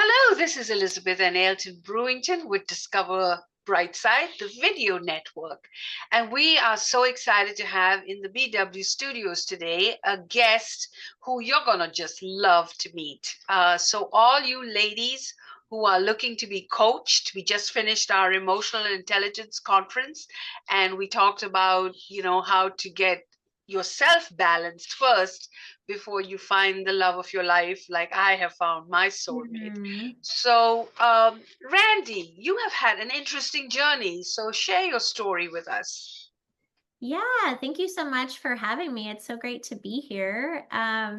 Hello, this is Elizabeth and Elton Brewington with Discover Brightside, the video network. And we are so excited to have in the BW studios today a guest who you're going to just love to meet. So, all you ladies who are looking to be coached, we just finished our emotional intelligence conference and we talked about, how to get yourself balanced first before you find the love of your life, like I have found my soulmate. Mhm. So, Randy, you have had an interesting journey. So, share your story with us. Yeah, thank you so much for having me. It's so great to be here.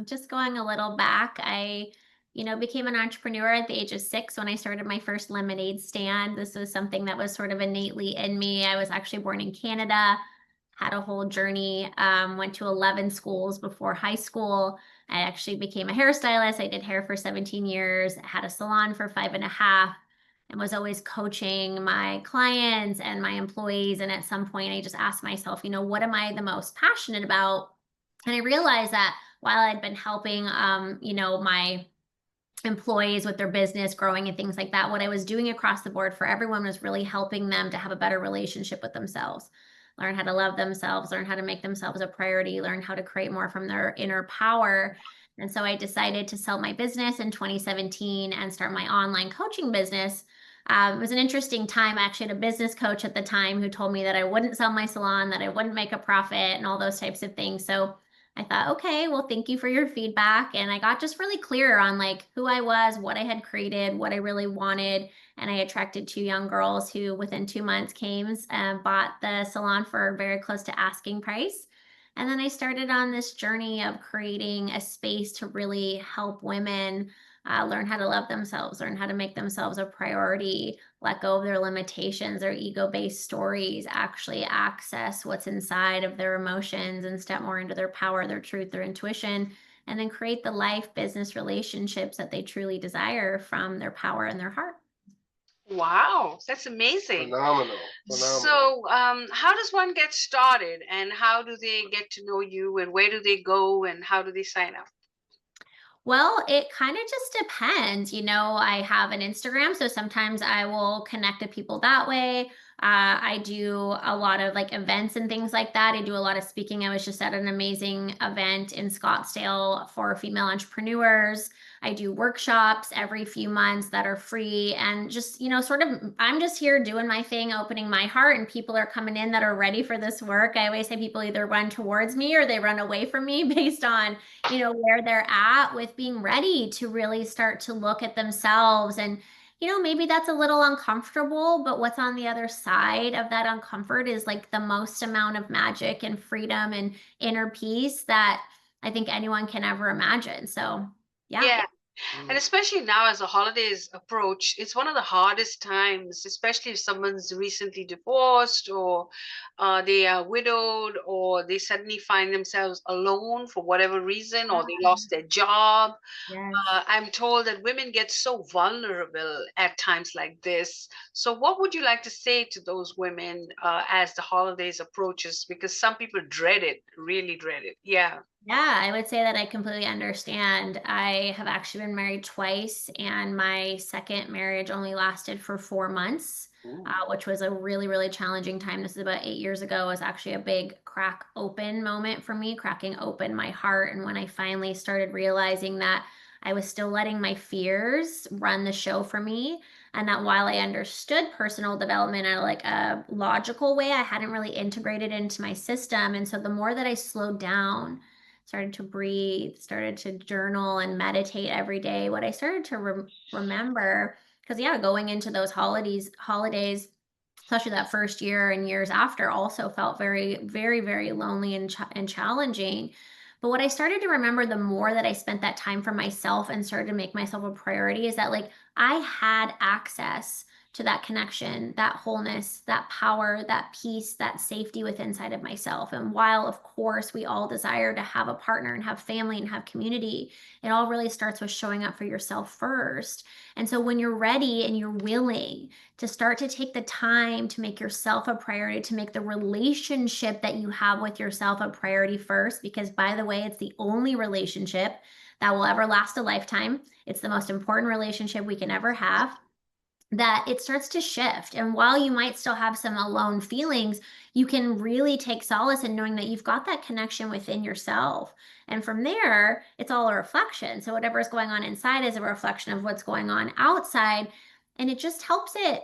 Just going a little back, I became an entrepreneur at the age of 6 when I started my first lemonade stand. This was something that was sort of innately in me. I was actually born in Canada, had a whole journey, went to 11 schools before high school. I actually became a hairstylist. I did hair for 17 years, had a salon for 5.5 and was always coaching my clients and my employees. And at some point, I just asked myself, what am I the most passionate about? And I realized that while I'd been helping, my employees with their business growing and things like that, what I was doing across the board for everyone was really helping them to have a better relationship with themselves, learn how to love themselves, learn how to make themselves a priority, learn how to create more from their inner power. And so I decided to sell my business in 2017 and start my online coaching business. It was an interesting time. I actually had a business coach at the time who told me that I wouldn't sell my salon, that I wouldn't make a profit, and all those types of things. So I thought, okay, well, thank you for your feedback. And I got just really clear on like who I was, what I had created, what I really wanted. And I attracted 2 young girls who within 2 months came and bought the salon for very close to asking price. And then I started on this journey of creating a space to really help women learn how to love themselves, learn how to make themselves a priority, let go of their limitations, their ego based stories, actually access what's inside of their emotions and step more into their power, their truth, their intuition, and then create the life, business relationships that they truly desire from their power and their heart. Wow, that's amazing. Phenomenal. Phenomenal. So, how does one get started and how do they get to know you and where do they go and how do they sign up? Well, it kind of just depends. I have an Instagram, so sometimes I will connect to people that way. I do a lot of like events and things like that. I do a lot of speaking. I was just at an amazing event in Scottsdale for female entrepreneurs. I do workshops every few months that are free and just, sort of, I'm just here doing my thing, opening my heart, and people are coming in that are ready for this work. I always say people either run towards me or they run away from me based on where they're at with being ready to really start to look at themselves. And, maybe that's a little uncomfortable, but what's on the other side of that uncomfort is like the most amount of magic and freedom and inner peace that I think anyone can ever imagine. So, yeah. Yeah. And Mm. especially now, as the holidays approach, it's one of the hardest times, especially if someone's recently divorced or they are widowed or they suddenly find themselves alone for whatever reason or they lost their job. Yes. I'm told that women get so vulnerable at times like this. So, what would you like to say to those women as the holidays approaches? Because some people dread it, really dread it. Yeah. Yeah, I would say that I completely understand. I have actually been married twice, and my second marriage only lasted for 4 months, Ooh. which was a really, really challenging time. This is about 8 years ago. It was actually a big crack open moment for me, cracking open my heart. And when I finally started realizing that I was still letting my fears run the show for me, and that while I understood personal development in like a logical way, I hadn't really integrated into my system. And so the more that I slowed down, started to breathe, started to journal and meditate every day. What I started to remember, because yeah, going into those holidays, especially that first year and years after, also felt very, very, very lonely and challenging. But what I started to remember the more that I spent that time for myself and started to make myself a priority is that like I had access to that connection, that wholeness, that power, that peace, that safety within inside of myself. And while, of course, we all desire to have a partner and have family and have community, it all really starts with showing up for yourself first. And so when you're ready and you're willing to start to take the time to make yourself a priority, to make the relationship that you have with yourself a priority first, because by the way, it's the only relationship that will ever last a lifetime. It's the most important relationship we can ever have, that it starts to shift. And while you might still have some alone feelings, you can really take solace in knowing that you've got that connection within yourself. And from there, it's all a reflection. So whatever is going on inside is a reflection of what's going on outside. And it just helps it,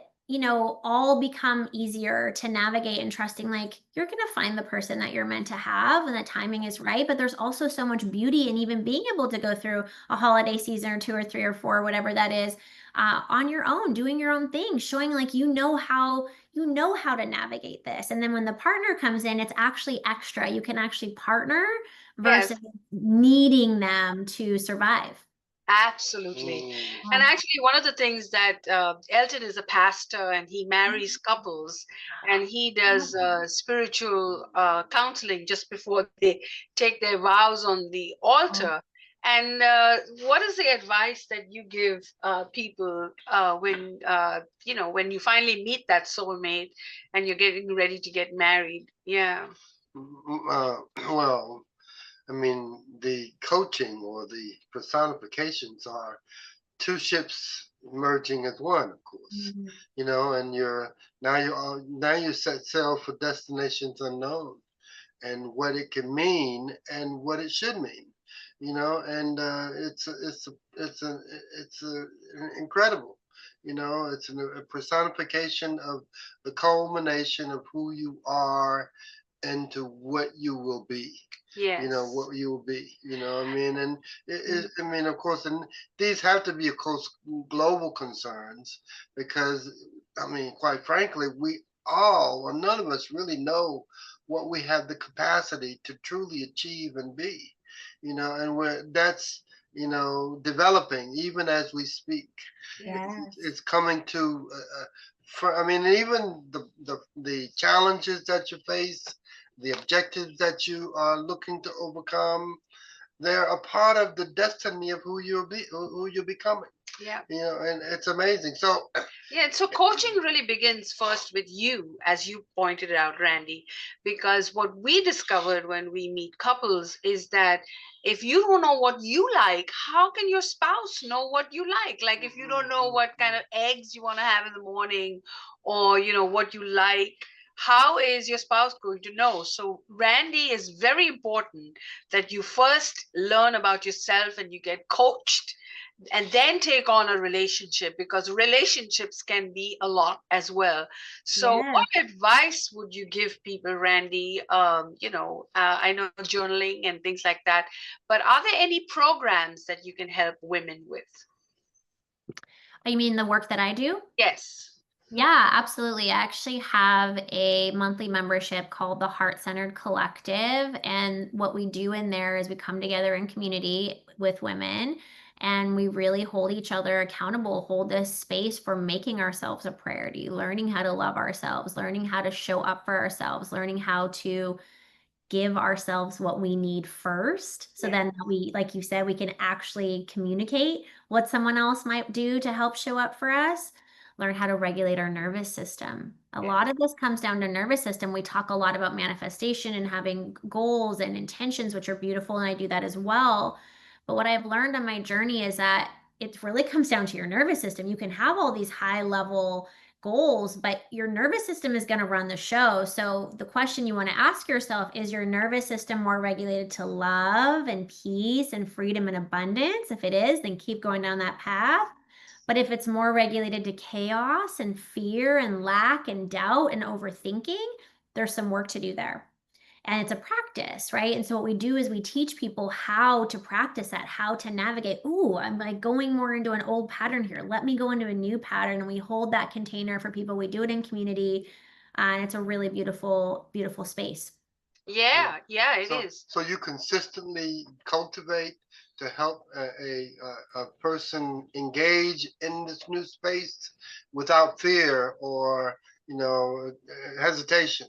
all become easier to navigate and trusting, like you're going to find the person that you're meant to have and the timing is right. But there's also so much beauty in even being able to go through a holiday season or 2 or 3 or 4, whatever that is, on your own, doing your own thing, showing like you know how to navigate this. And then when the partner comes in, it's actually extra. You can actually partner versus needing them to survive. Absolutely. And actually, one of the things that Elton is a pastor and he marries couples and he does spiritual counseling just before they take their vows on the altar. And what is the advice that you give people when, when you finally meet that soulmate and you're getting ready to get married? Yeah. Well, I mean, the coaching or the personifications are two ships merging as one, of course. And now you set sail for destinations unknown, and what it can mean and what it should mean. And it's incredible. It's a personification of the culmination of who you are into what you will be. Yes. What you will be. I mean, and of course, and these have to be, of course, global concerns because, I mean, quite frankly, we all, or none of us really know what we have the capacity to truly achieve and be. And that's developing even as we speak. It's coming to. I mean, even the challenges that you face, the objectives that you are looking to overcome, they're a part of the destiny of who you're becoming. Yeah. And it's amazing. So so coaching really begins first with you, as you pointed out, Randy, because what we discovered when we meet couples is that if you don't know what you like, how can your spouse know what you like? Like if you don't know what kind of eggs you want to have in the morning or what you like, how is your spouse going to know? So Randy, is very important that you first learn about yourself and you get coached and then take on a relationship, because relationships can be a lot as well. So what advice would you give people, Randy? I know journaling and things like that, but are there any programs that you can help women with? You mean the work that I do? Yes. Yeah, absolutely. I actually have a monthly membership called the Heart-Centered Collective. And what we do in there is we come together in community with women and we really hold each other accountable, hold this space for making ourselves a priority, learning how to love ourselves, learning how to show up for ourselves, learning how to give ourselves what we need first. So then we, like you said, we can actually communicate what someone else might do to help show up for us. Learn how to regulate our nervous system. A lot of this comes down to nervous system. We talk a lot about manifestation and having goals and intentions, which are beautiful, and I do that as well. But what I've learned on my journey is that it really comes down to your nervous system. You can have all these high level goals, but your nervous system is going to run the show. So the question you want to ask yourself is your nervous system more regulated to love and peace and freedom and abundance? If it is, then keep going down that path. But if it's more regulated to chaos and fear and lack and doubt and overthinking, there's some work to do there. And it's a practice, right? And so what we do is we teach people how to practice that, how to navigate. Ooh, I'm like going more into an old pattern here. Let me go into a new pattern. And we hold that container for people. We do it in community. And it's a really beautiful, beautiful space. Yeah, it is. So you consistently cultivate to help a person engage in this new space without fear or hesitation.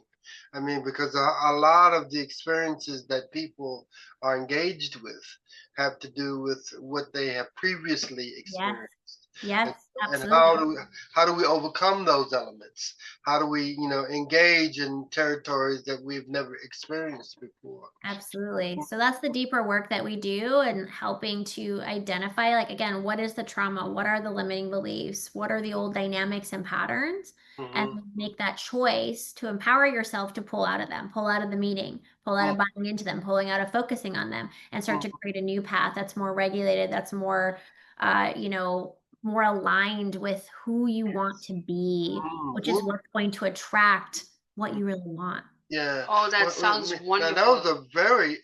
I mean, because a lot of the experiences that people are engaged with have to do with what they have previously Yes. experienced. Yes, And absolutely. how do we overcome those elements? How do we, engage in territories that we've never experienced before? Absolutely. So that's the deeper work that we do and helping to identify, like, again, what is the trauma? What are the limiting beliefs? What are the old dynamics and patterns? And Mm-hmm. make that choice to empower yourself to pull out of them, pull out of the meeting, pull out of buying into them, pulling out of focusing on them, and start to create a new path that's more regulated, that's more, more aligned with who you want to be, which is what's going to attract what you really want. Yeah. Oh, that sounds Now wonderful. those are very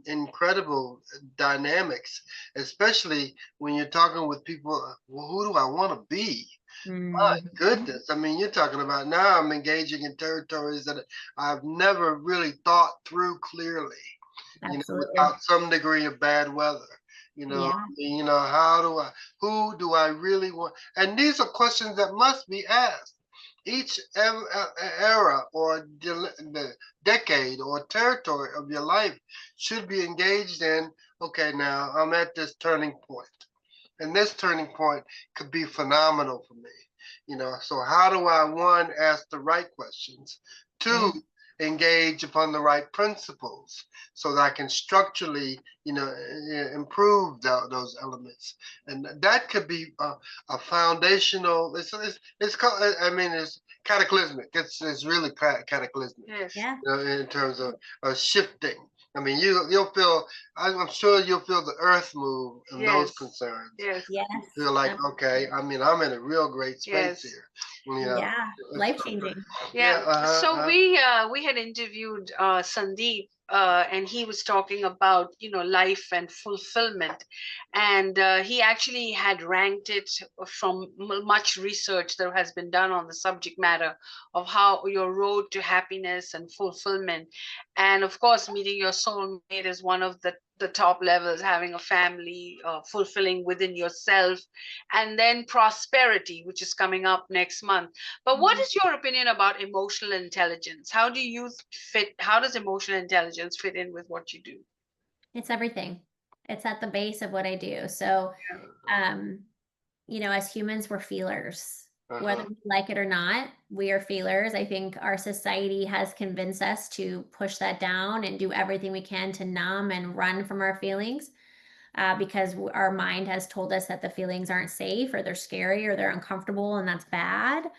incredible dynamics, especially when you're talking with people. Well, who do I want to be? My Mhm. goodness. I mean, you're talking about now I'm engaging in territories that I've never really thought through clearly, Absolutely. without some degree of bad weather. Yeah. I mean, who do I really want? And these are questions that must be asked. Each era or the decade or territory of your life should be engaged in. Okay, now I'm at this turning point, and this turning point could be phenomenal for me. So how do I, one, ask the right questions, two, engage upon the right principles so that I can structurally, improve those elements, and that could be a foundational. It's called. I mean, it's cataclysmic. It's really cataclysmic. Yes. Yeah. In terms of shifting. I mean, you'll feel. I'm sure you'll feel the earth move in those concerns. Yes. Yes. Feel like, okay, I mean, I'm in a real great Yes. space here. Yeah. Life changing. Yeah. So we had interviewed Sandeep, and he was talking about life and fulfillment, and he actually had ranked it from much research that has been done on the subject matter of how your road to happiness and fulfillment, and of course meeting your soulmate is one of the top levels, having a family, fulfilling within yourself, and then prosperity, which is coming up next month. But what is your opinion about emotional intelligence? How does emotional intelligence fit in with what you do? It's everything. It's at the base of what I do. So, um, as humans, we're feelers. Whether we like it or not, we are feelers. I think our society has convinced us to push that down and do everything we can to numb and run from our feelings, because our mind has told us that the feelings aren't safe or they're scary or they're uncomfortable, and that's bad.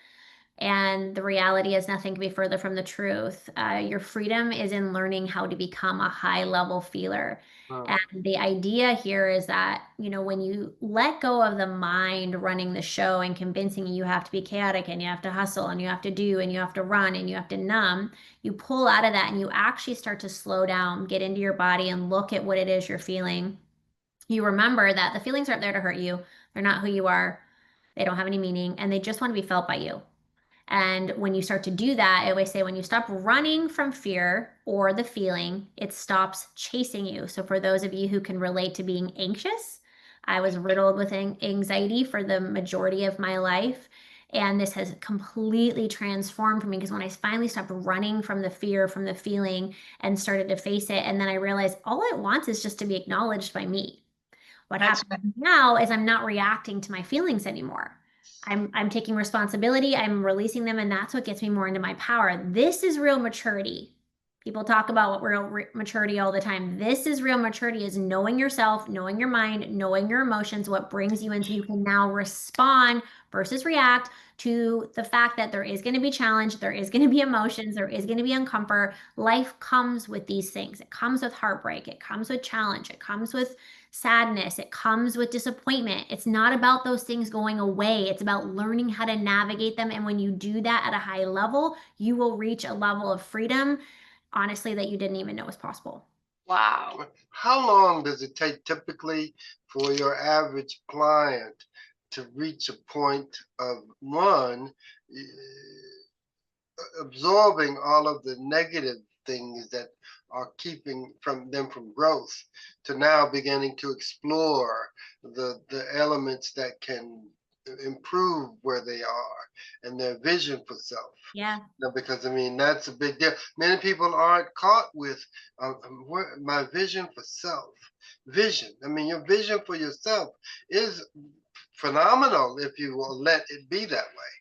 And the reality is nothing can be further from the truth. Your freedom is in learning how to become a high level feeler. And the idea here is that, when you let go of the mind running the show and convincing you have to be chaotic and you have to hustle and you have to do and you have to run and you have to numb, you pull out of that and you actually start to slow down, get into your body and look at what it is you're feeling. You remember that the feelings aren't there to hurt you. They're not who you are. They don't have any meaning and they just want to be felt by you. And when you start to do that, I always say when you stop running from fear or the feeling, it stops chasing you. So, for those of you who can relate to being anxious, I was riddled with anxiety for the majority of my life. And this has completely transformed me because when I finally stopped running from the fear, from the feeling, and started to face it, and then I realized all it wants is just to be acknowledged by me. What happens now is I'm not reacting to my feelings anymore. I'm taking responsibility, I'm releasing them, and that's what gets me more into my power. This is real maturity. People talk about what real maturity all the time. This is real maturity, is knowing yourself, knowing your mind, knowing your emotions, what brings you in, so you can now respond versus react to the fact that there is going to be challenge, there is going to be emotions, there is going to be uncomfort. Life comes with these things. It comes with heartbreak, it comes with challenge, it comes with sadness, it comes with disappointment. It's not about those things going away. It's about learning how to navigate them. And when you do that at a high level, you will reach a level of freedom, honestly, that you didn't even know was possible. Wow. How long does it take typically for your average client to reach a point of one, absorbing all of the negative things that are keeping them from growth, to now beginning to explore the elements that can improve where they are and their vision for self. Yeah. Because I mean that's a big deal. Many people aren't caught with my vision for self. Vision. I mean, your vision for yourself is phenomenal if you will let it be that way.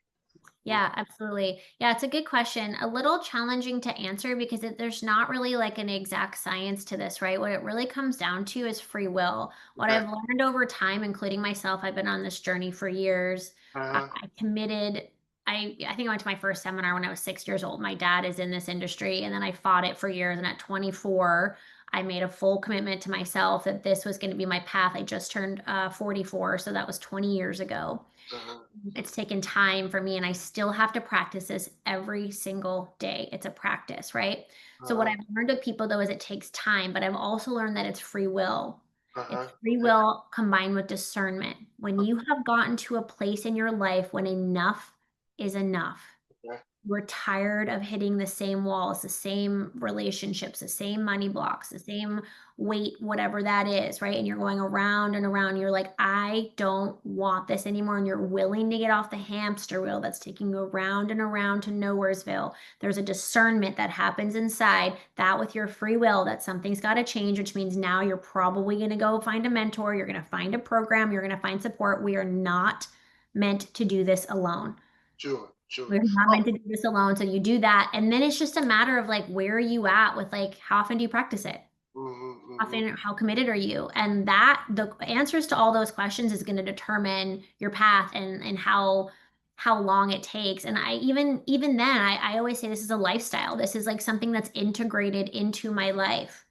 Yeah, absolutely. Yeah, it's a good question. A little challenging to answer because there's not really like an exact science to this, right? What it really comes down to is free will. What Okay. I've learned over time, including myself, I've been on this journey for years. Uh-huh. I committed. I think I went to my first seminar when I was 6 years old. My dad is in this industry, and then I fought it for years. And at 24, I made a full commitment to myself that this was going to be my path. I just turned 44, so that was 20 years ago. Uh-huh. It's taken time for me, and I still have to practice this every single day. It's a practice, right? So what Uh-huh. I've learned with people though is it takes time, but I've also learned that it's free will. It's Uh-huh. free Okay. will combined with discernment. When you have gotten to a place in your life when enough is enough, Okay. we're tired of hitting the same walls, the same relationships, the same money blocks, the same weight, whatever that is, right? And you're going around and around. You're like, I don't want this anymore. And you're willing to get off the hamster wheel that's taking you around and around to nowheresville. There's a discernment that happens inside that with your free will that something's got to change, which means now you're probably going to go find a mentor. You're going to find a program. You're going to find support. We are not meant to do this alone. Sure. Sure. We're not Oh, meant to do this alone. So you do that. And then it's just a matter of like, where are you at with like, how often do you practice it? mm-hmm, Often, how committed are you? And that the answers to all those questions is going to determine your path and how long it takes. And I even then, I always say this is a lifestyle. This is like something that's integrated into my life.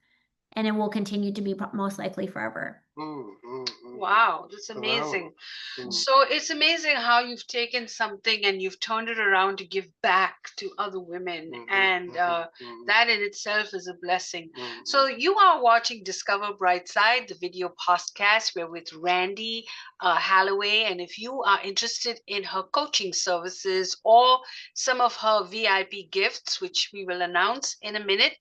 And it will continue to be most likely forever. mm-hmm. Wow, that's Phenomenal. amazing. Mm. So it's amazing how you've taken something and you've turned it around to give back to other women. Mhm, And mhm, that in itself is a blessing. mhm, So you are watching Discover Brightside, the video podcast. We're with Randi Halaway. And if you are interested in her coaching services or some of her VIP gifts, which we will announce in a minute,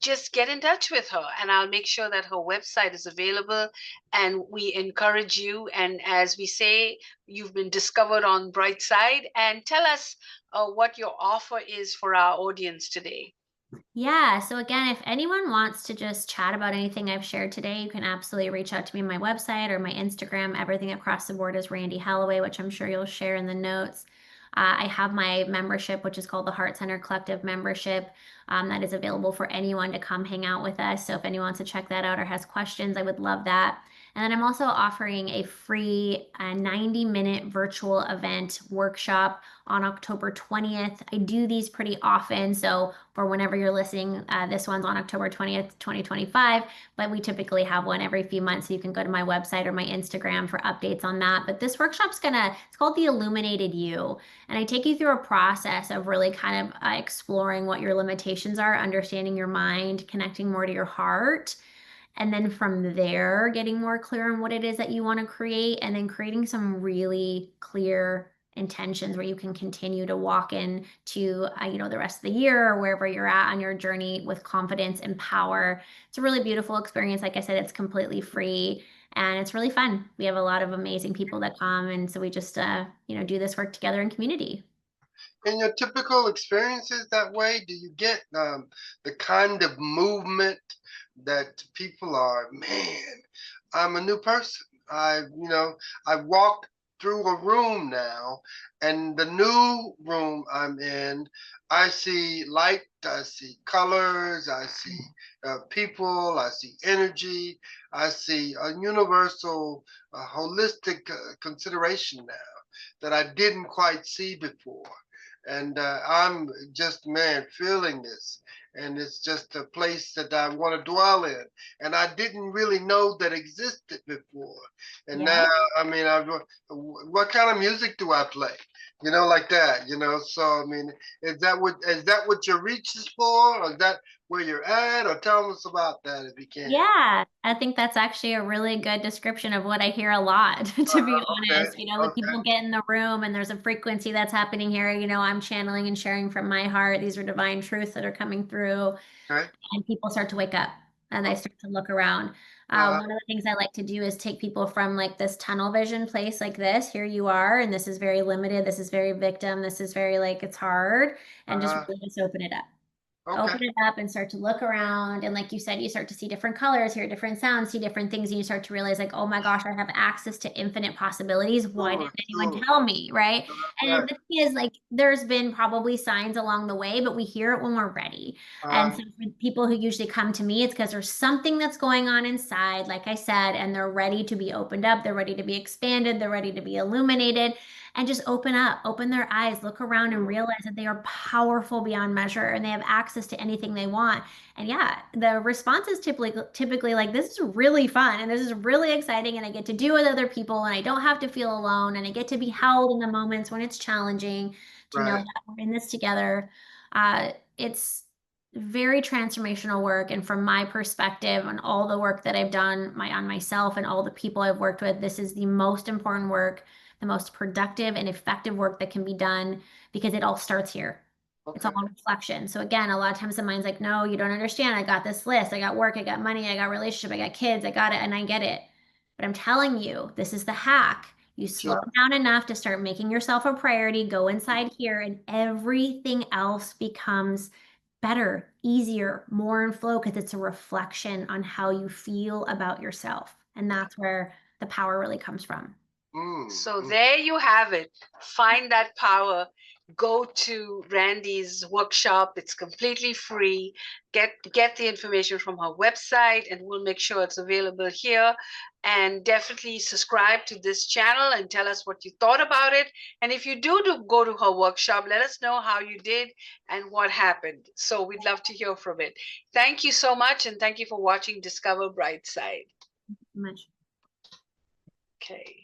just get in touch with her. And I'll make sure that her website is available. And we encourage you. And as we say, you've been discovered on Brightside. And tell us what your offer is for our audience today. Yeah. So again, if anyone wants to just chat about anything I've shared today, you can absolutely reach out to me on my website or my Instagram. Everything across the board is Randi Halaway, which I'm sure you'll share in the notes. I have my membership, which is called the Heart Center Collective membership. That is available for anyone to come hang out with us. So if anyone wants to check that out or has questions, I would love that. And then I'm also offering a free 90-minute virtual event workshop on October 20th. I do these pretty often. So for whenever you're listening, this one's on October 20th, 2025, but we typically have one every few months. So you can go to my website or my Instagram for updates on that. But this workshop's it's called the Illuminated You. And I take you through a process of really kind of exploring what your limitations are, understanding your mind, connecting more to your heart. And then from there, getting more clear on what it is that you want to create, and then creating some really clear intentions where you can continue to walk into the rest of the year or wherever you're at on your journey with confidence and power. It's a really beautiful experience. Like I said, it's completely free and it's really fun. We have a lot of amazing people that come, and so we just do this work together in community. In your typical experiences that way, do you get the kind of movement that people are, man, I'm a new person. I've walked through a room now, and the new room I'm in, I see light, I see colors, I see people, I see energy, I see a universal, holistic consideration now that I didn't quite see before. And I'm just, man, feeling this. And it's just a place that I want to dwell in. And I didn't really know that existed before. And Yeah. now, I mean, what kind of music do I play? Like that, So, I mean, is that what your reach is for? Or is that where you're at, or tell us about that if you can? Yeah, I think that's actually a really good description of what I hear a lot, to be Okay. honest. When people get in the room and there's a frequency that's happening here, I'm channeling and sharing from my heart. These are divine truths that are coming through, Okay. and people start to wake up and they start to look around. One of the things I like to do is take people from like this tunnel vision place like this. Here you are, and this is very limited. This is very victim. This is very like it's hard, and just really just open it up. Okay. Open it up and start to look around. And like you said, you start to see different colors, hear different sounds, see different things, and you start to realize, like, oh my gosh, I have access to infinite possibilities. Why didn't anyone tell me? Right. And the thing is, like, there's been probably signs along the way, but we hear it when we're ready. And so for people who usually come to me, it's because there's something that's going on inside, like I said, and they're ready to be opened up, they're ready to be expanded, they're ready to be illuminated. And just open up, open their eyes, look around and realize that they are powerful beyond measure and they have access to anything they want. And yeah, the response is typically like, this is really fun and this is really exciting and I get to do it with other people and I don't have to feel alone and I get to be held in the moments when it's challenging to know that we're in this together. It's very transformational work. And from my perspective and all the work that I've done on myself and all the people I've worked with, this is the most important work, the most productive and effective work that can be done because it all starts here. Okay. It's all reflection. So again, a lot of times the mind's like, no, you don't understand. I got this list. I got work. I got money. I got relationship. I got kids. I got it. And I get it. But I'm telling you, this is the hack. You slow down enough to start making yourself a priority, go inside here, and everything else becomes better, easier, more in flow because it's a reflection on how you feel about yourself. And that's where the power really comes from. So there you have it. Find that power. Go to Randi's workshop. It's completely free. Get the information from her website, and we'll make sure it's available here. And definitely subscribe to this channel and tell us what you thought about it. And if you do go to her workshop, let us know how you did and what happened. So we'd love to hear from it. Thank you so much, and thank you for watching Discover Brightside. Thank you so much. Okay.